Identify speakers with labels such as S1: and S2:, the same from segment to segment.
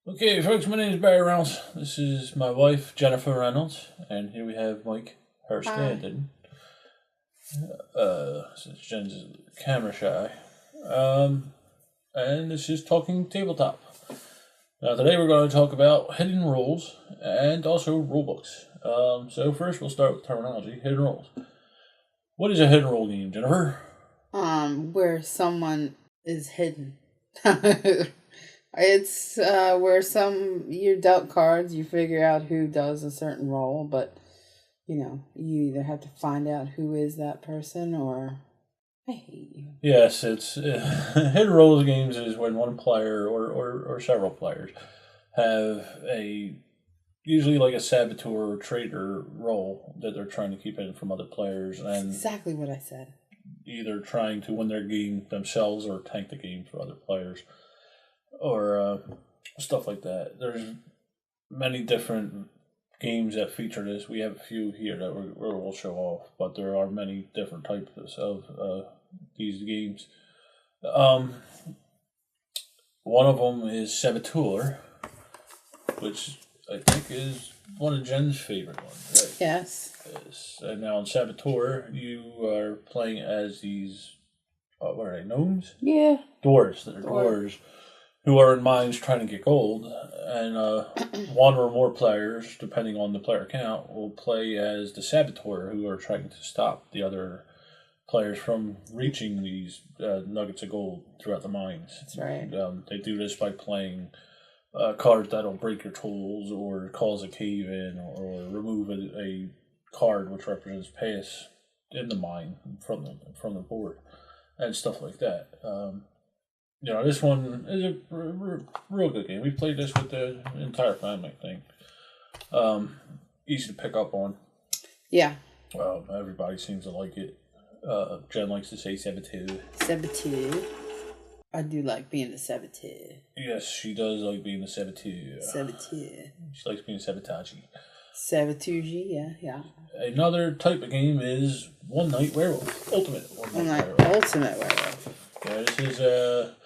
S1: Okay, folks, my name is Barry Reynolds. This is my wife, Jennifer Reynolds, and here we have Mike, her
S2: Hi.
S1: stand-in. Since Jen's camera shy. And this is Talking Tabletop. Now, today we're going to talk about hidden rules and also rulebooks. So first we'll start with terminology, hidden rules. What is a hidden rule game, Jennifer?
S2: Where someone is hidden. It's where you're dealt cards, you figure out who does a certain role, but you either have to find out who is that person or I hate you.
S1: Yes, it's hidden rules games is when one player or several players have a usually like a saboteur or traitor role that they're trying to keep hidden from other players
S2: That's
S1: and
S2: exactly what I said.
S1: either trying to win their game themselves or tank the game for other players or stuff like that. There's many different games that feature this. We have a few here that we'll show off, but there are many different types of these games. One of them is Saboteur, which I think is one of Jen's favorite ones, right?
S2: Yes.
S1: Yes. And now in Saboteur, you are playing as these, what are they, gnomes?
S2: Yeah.
S1: Dwarves. They're dwarves who are in mines trying to get gold, and one or more players, depending on the player count, will play as the Saboteur, who are trying to stop the other players from reaching these nuggets of gold throughout the mines.
S2: That's right.
S1: They do this by playing cards that'll break your tools or cause a cave in or remove a card which represents pass in the mine from the board and stuff like that. This one is a real good game. We played this with the entire family, I think. Easy to pick up on.
S2: Yeah.
S1: Everybody seems to like it. Jen likes to say saboteur.
S2: Saboteur. I do like being the saboteur.
S1: Yes, she does like being the saboteur.
S2: Saboteur.
S1: She likes being sabotage.
S2: Sabotage, yeah.
S1: Another type of game is One Night Werewolf. Ultimate One Night Werewolf.
S2: Ultimate Werewolf.
S1: Yeah, this is a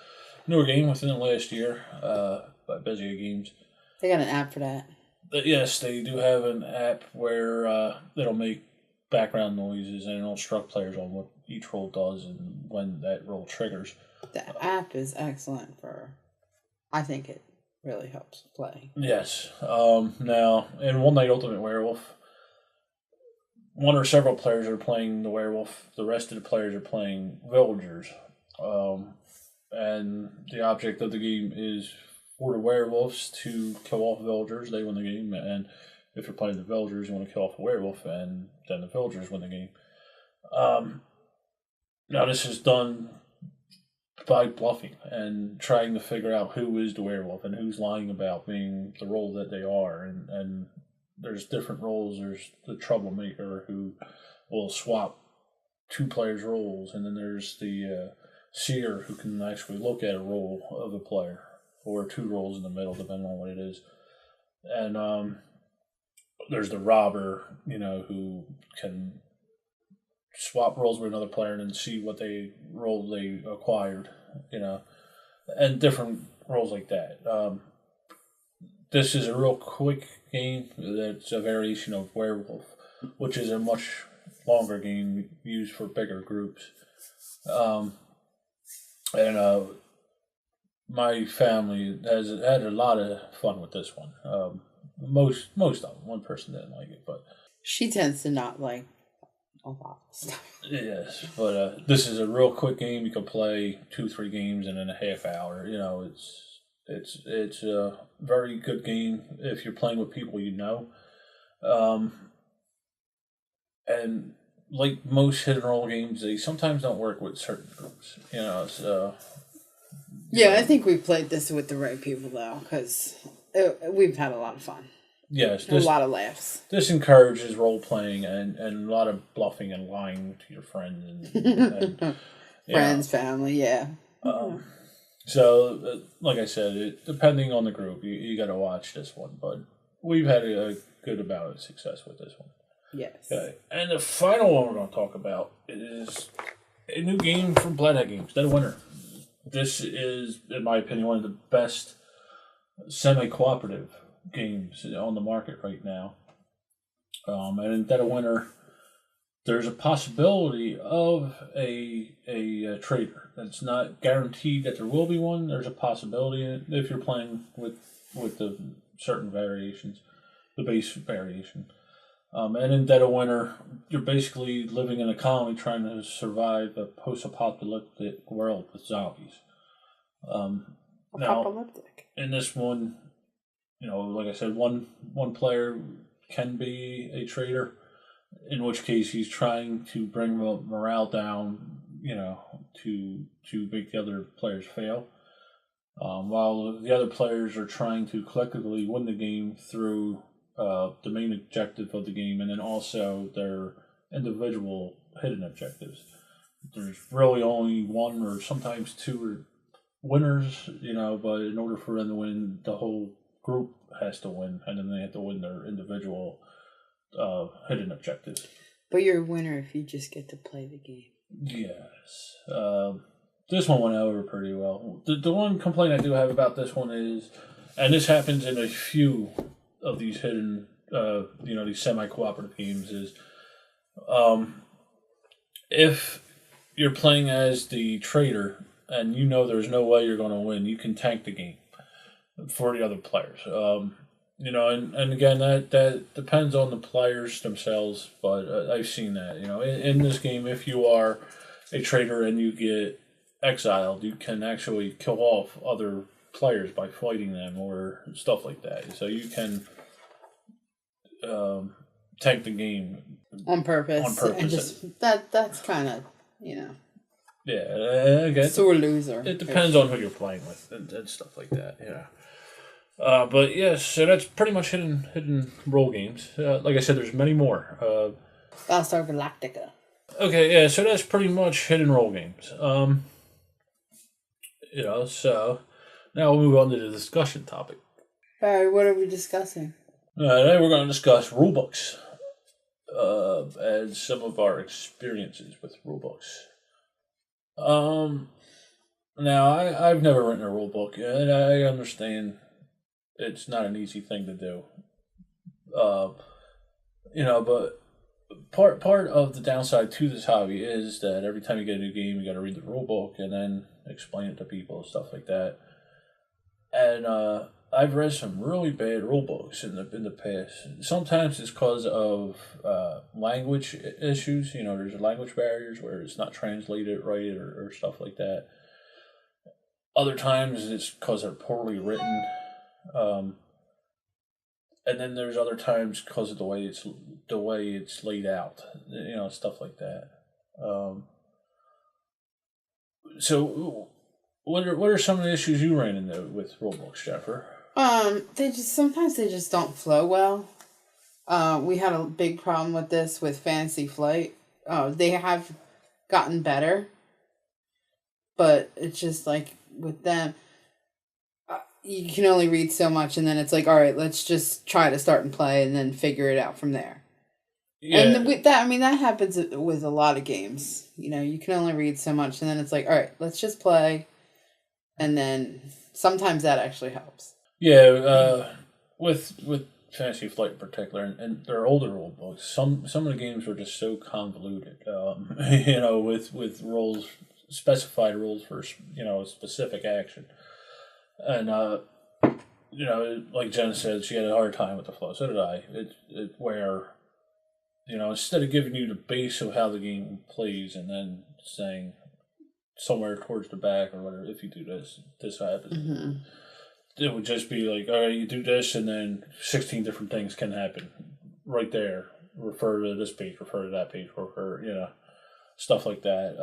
S1: newer game within the last year by Bezier Games.
S2: They got an app for that.
S1: But yes, they do have an app where it'll make background noises and it'll instruct players on what each roll does and when that roll triggers.
S2: The app is excellent I think it really helps play.
S1: Yes. Now, in One Night Ultimate Werewolf, one or several players are playing the werewolf. The rest of the players are playing villagers. And the object of the game is for the werewolves to kill off villagers. They win the game. And if you're playing the villagers, you want to kill off a werewolf, and then the villagers win the game. Now, this is done by bluffing and trying to figure out who is the werewolf and who's lying about being the role that they are. And there's different roles. There's the troublemaker who will swap two players' roles, and then there's the seer who can actually look at a role of a player, or two roles in the middle, depending on what it is. And there's the robber, who can swap roles with another player and then see what role they acquired, and different roles like that. This is a real quick game that's a variation of Werewolf, which is a much longer game used for bigger groups. And my family has had a lot of fun with this one. Most of them. One person didn't like it, but
S2: She tends to not like a lot of stuff.
S1: yes. But this is a real quick game. You can play 2-3 games in a half hour. It's a very good game if you're playing with people you know. And like most hidden role games, they sometimes don't work with certain groups.
S2: Yeah, I think we played this with the right people though, because we've had a lot of fun.
S1: Yes,
S2: A lot of laughs.
S1: This encourages role playing and a lot of bluffing and lying to your friends and
S2: Friends, family, yeah.
S1: So, like I said, depending on the group, you got to watch this one. But we've had a good amount of success with this one.
S2: Yes.
S1: Okay. And the final one we're going to talk about is a new game from Bloodhead Games, Dead of Winter. This is, in my opinion, one of the best semi-cooperative games on the market right now. And in Dead of Winter, there's a possibility of a trader. It's not guaranteed that there will be one. There's a possibility if you're playing with the certain variations, the base variation. And in Dead of Winter, you're basically living in a colony trying to survive a post-apocalyptic world with zombies. Now, in this one, like I said, one player can be a traitor, in which case he's trying to bring morale down, to make the other players fail, while the other players are trying to collectively win the game through the main objective of the game, and then also their individual hidden objectives. There's really only one or sometimes two winners, but in order for them to win, the whole group has to win, and then they have to win their individual hidden objectives.
S2: But you're a winner if you just get to play the game.
S1: Yes. This one went over pretty well. The one complaint I do have about this one is, and this happens in a few of these hidden, these semi-cooperative games, is if you're playing as the traitor and there's no way you're going to win, you can tank the game for the other players. And again, that depends on the players themselves, but I've seen that. In this game, if you are a traitor and you get exiled, you can actually kill off other players by fighting them or stuff like that. So you can tank the game
S2: on purpose. And just that's kind of
S1: yeah, again,
S2: sore loser.
S1: It depends on who you're playing with and stuff like that. Yeah. But yes, so that's pretty much hidden role games. Like I said, there's many more.
S2: Battlestar Galactica.
S1: Okay, yeah, so that's pretty much hidden role games. So now we'll move on to the discussion topic.
S2: Barry, what are we discussing?
S1: Today we're going to discuss rulebooks and some of our experiences with rulebooks. Now I've never written a rulebook, and I understand it's not an easy thing to do. But part of the downside to this hobby is that every time you get a new game, you got to read the rulebook and then explain it to people and stuff like that. And I've read some really bad rulebooks in the past. Sometimes it's because of language issues. There's language barriers where it's not translated right or stuff like that. Other times it's because they're poorly written. And then there's other times because of the way it's laid out, stuff like that. So, what are some of the issues you ran into with rulebooks, Jennifer?
S2: Sometimes they just don't flow well. We had a big problem with this with Fantasy Flight. They have gotten better, but it's just like with them. You can only read so much, and then it's like, all right, let's just try to start and play, and then figure it out from there. Yeah. And with that, that happens with a lot of games. You can only read so much, and then it's like, all right, let's just play, and then sometimes that actually helps.
S1: Yeah, with Fantasy Flight in particular, and their older rule books, some of the games were just so convoluted. With rules, specified rules for a specific action. And, like Jen said, she had a hard time with the flow. So did I. It where, instead of giving you the base of how the game plays and then saying somewhere towards the back or whatever, if you do this happens. Mm-hmm. It would just be like, all right, you do this and then 16 different things can happen right there. Refer to this page, refer to that page, refer, stuff like that.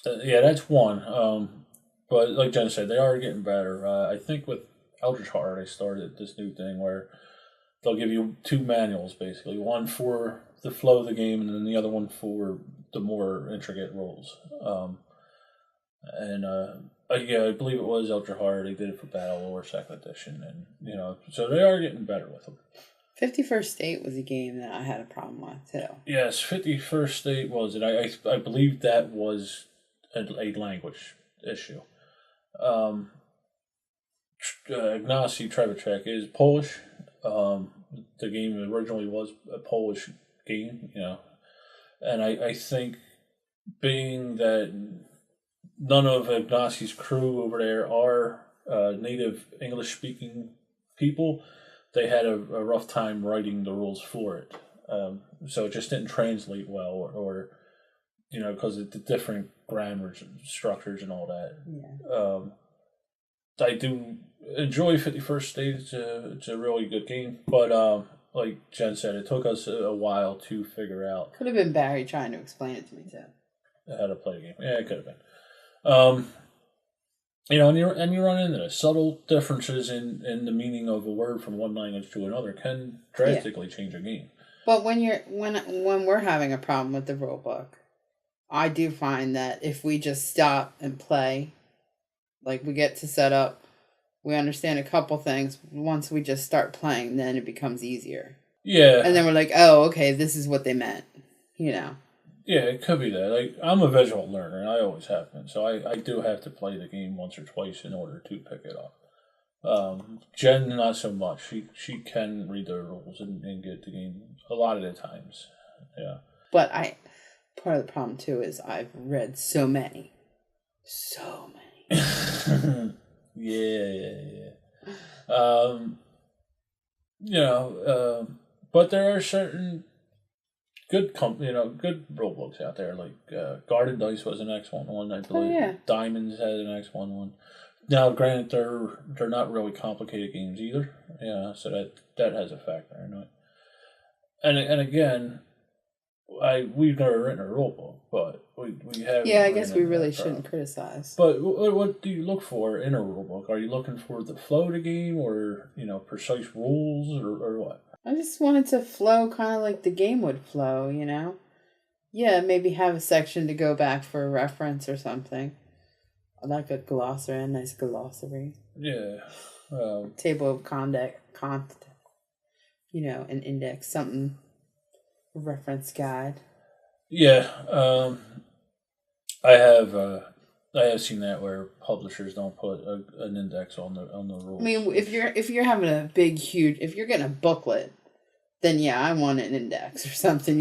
S1: That's one. But like Jen said, they are getting better. I think with Eldritch Horror, they started this new thing where they'll give you two manuals, basically. One for the flow of the game, and then the other one for the more intricate rules. I believe it was Eldritch Horror. They did it for Battle Lore 2nd Edition. And, so they are getting better with them.
S2: 51st State was a game that I had a problem with, too.
S1: Yes, 51st State was it. I believe that was a language issue. Ignacy Trzewiczek is Polish. The game originally was a Polish game, and I think being that none of Ignacy's crew over there are native English speaking people, they had a rough time writing the rules for it. So it just didn't translate well, or because of the different grammars and structures and all that. I do enjoy 51st State. It's a really good game, but like Jen said, it took us a while to figure out.
S2: Could have been Barry trying to explain it to me too.
S1: How to play the game. Yeah, it could have been. And you run into this. Subtle differences in the meaning of a word from one language to another can drastically change a game.
S2: But when we're having a problem with the rule book, I do find that if we just stop and play, like we get to set up, we understand a couple things. Once we just start playing, then it becomes easier.
S1: Yeah.
S2: And then we're like, oh, okay, this is what they meant,
S1: Yeah, it could be that. Like, I'm a visual learner, and I always have been, so I do have to play the game once or twice in order to pick it up. Jen, not so much. She can read the rules and get the game a lot of the times. Yeah.
S2: But part of the problem too is I've read so many.
S1: Yeah. But there are certain good good rule books out there. Like Garden Dice was an excellent one, I believe.
S2: Oh, yeah.
S1: Diamonds had an excellent one. Now, granted, they're not really complicated games either. Yeah, so that has a factor in it. And again, we've never written a rule book, but we have.
S2: Yeah, I guess we really shouldn't criticize.
S1: But what do you look for in a rule book? Are you looking for the flow of the game, or precise rules, or what?
S2: I just wanted to flow kind of like the game would flow, Yeah, maybe have a section to go back for a reference or something. I like a glossary, a nice glossary.
S1: Yeah.
S2: Table of content, an index, something, a reference guide.
S1: Yeah. I have seen that where publishers don't put an index on the rules.
S2: I mean, if you're having a big, huge, if you're getting a booklet, then yeah, I want an index or something,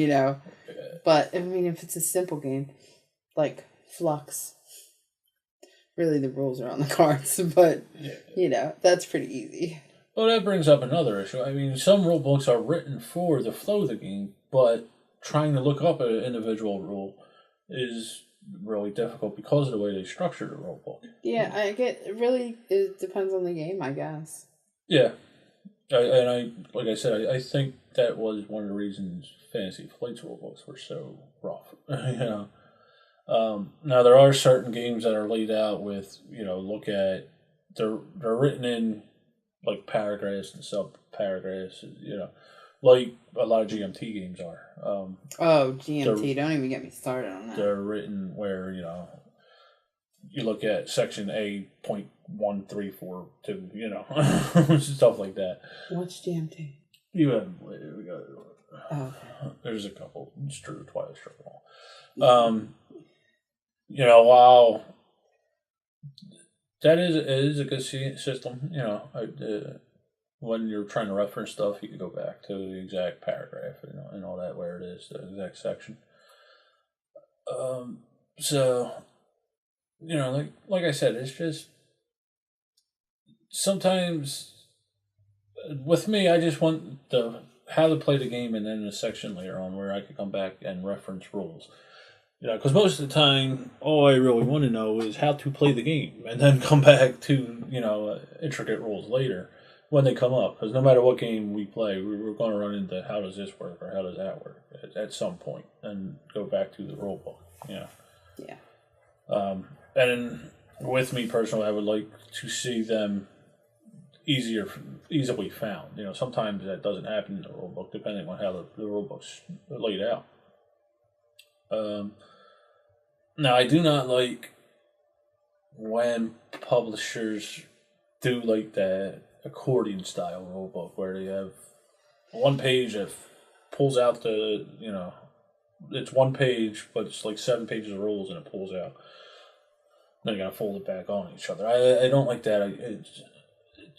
S2: But I mean, if it's a simple game, like Flux, really the rules are on the cards, but that's pretty easy.
S1: Well, that brings up another issue. I mean, some rule books are written for the flow of the game, but trying to look up an individual rule is really difficult because of the way they structure the rule book.
S2: Yeah, it depends on the game, I guess.
S1: Yeah. Like I said, I think that was one of the reasons Fantasy Flight's rule books were so rough. Now there are certain games that are laid out with, they're written in like paragraphs and sub paragraphs, like a lot of GMT games are.
S2: GMT! Don't even get me started on that.
S1: They're written where you look at section A.1342, stuff like that.
S2: What's GMT?
S1: You haven't played it. We got it.
S2: Okay.
S1: There's a couple. It's true. Twilight Struggle. While that is a good system, when you're trying to reference stuff, you can go back to the exact paragraph, and all that, where it is, the exact section. So, like I said, it's just sometimes with me, I just want how to play the game, and then a section later on where I could come back and reference rules. Because most of the time, all I really want to know is how to play the game, and then come back to intricate rules later when they come up. Because no matter what game we play, we're going to run into how does this work or how does that work at some point, and go back to the rule book. Yeah. And with me personally, I would like to see them easily found. Sometimes that doesn't happen in the rule book, depending on how the rule book's laid out. Now, I do not like when publishers do like that accordion style rule book where they have one page that pulls out it's one page, but it's like 7 pages of rules and it pulls out. Then you gotta fold it back on each other. I don't like that.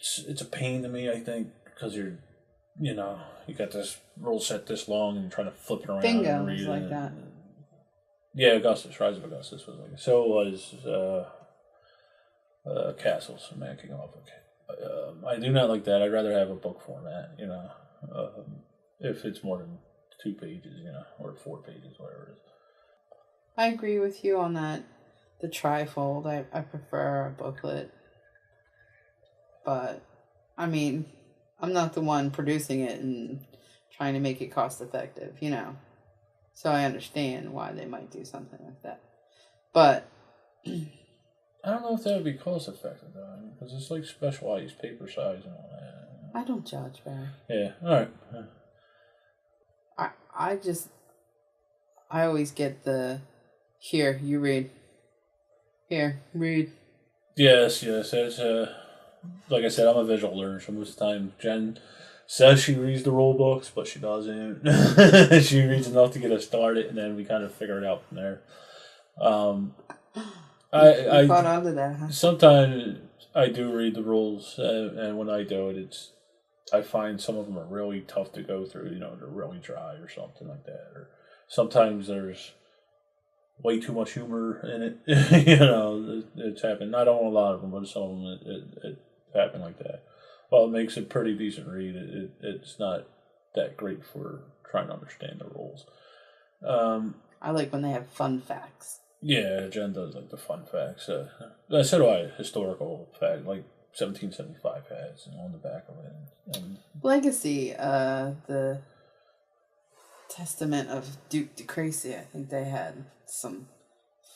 S1: it's a pain to me. I think because you got this rule set this long and you're trying to flip it around
S2: Bingo
S1: and read
S2: was
S1: it.
S2: like that.
S1: Yeah, Augustus, Rise of Augustus was like so was Castles, Man King of I do not like that. I'd rather have a book format, if it's more than 2 pages, or 4 pages, whatever it is.
S2: I agree with you on that. The trifold, I prefer a booklet. But, I mean, I'm not the one producing it and trying to make it cost effective, So I understand why they might do something like that. But
S1: I don't know if that would be cost effective though, because it's like specialized paper size and all that.
S2: I don't judge, Barry.
S1: Yeah, all right.
S2: I always get the, here, you read. Here, read.
S1: Yes. It's like I said, I'm a visual learner, so most of the time Jen says she reads the rule books, but she doesn't. She reads enough to get us started, and then we kind of figure it out from there. I
S2: caught on to that, huh?
S1: Sometimes I do read the rules, and when I do it, I find some of them are really tough to go through. They're really dry or something like that. Or sometimes there's way too much humor in it. It's happened. Not on a lot of them, but some of them it happened like that. Well, it makes a pretty decent read. It's not that great for trying to understand the rules.
S2: I like when they have fun facts.
S1: Yeah, Jen does like the fun facts. So do I. Historical fact, like 1775 has on the back of it. And
S2: Legacy, the Testament of Duke de Crecy, I think they had some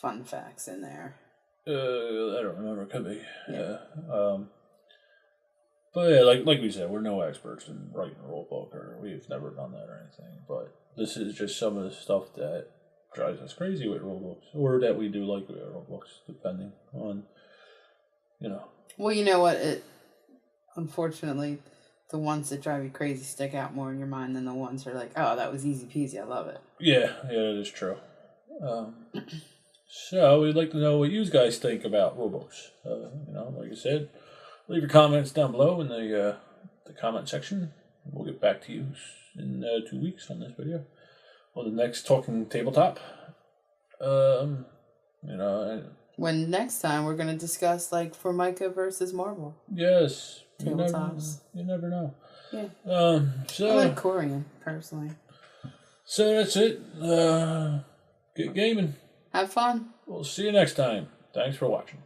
S2: fun facts in there.
S1: I don't remember. It could be.
S2: Yeah.
S1: But yeah, like we said, we're no experts in writing a rule book, or we've never done that or anything. But this is just some of the stuff that drives us crazy with rule books, or that we do like with rule books, depending on,
S2: Well, you know what? Unfortunately, the ones that drive you crazy stick out more in your mind than the ones that are like, oh, that was easy peasy, I love it.
S1: Yeah, that is true. So we'd like to know what you guys think about rule books. Like I said, leave your comments down below in the comment section. We'll get back to you in 2 weeks on this video. On the next Talking Tabletop.
S2: When next time we're going to discuss, like, Formica versus Marble.
S1: Yes.
S2: Tabletops.
S1: You never know.
S2: Yeah.
S1: So
S2: I like Corian, personally.
S1: So that's it. Get gaming.
S2: Have fun.
S1: We'll see you next time. Thanks for watching.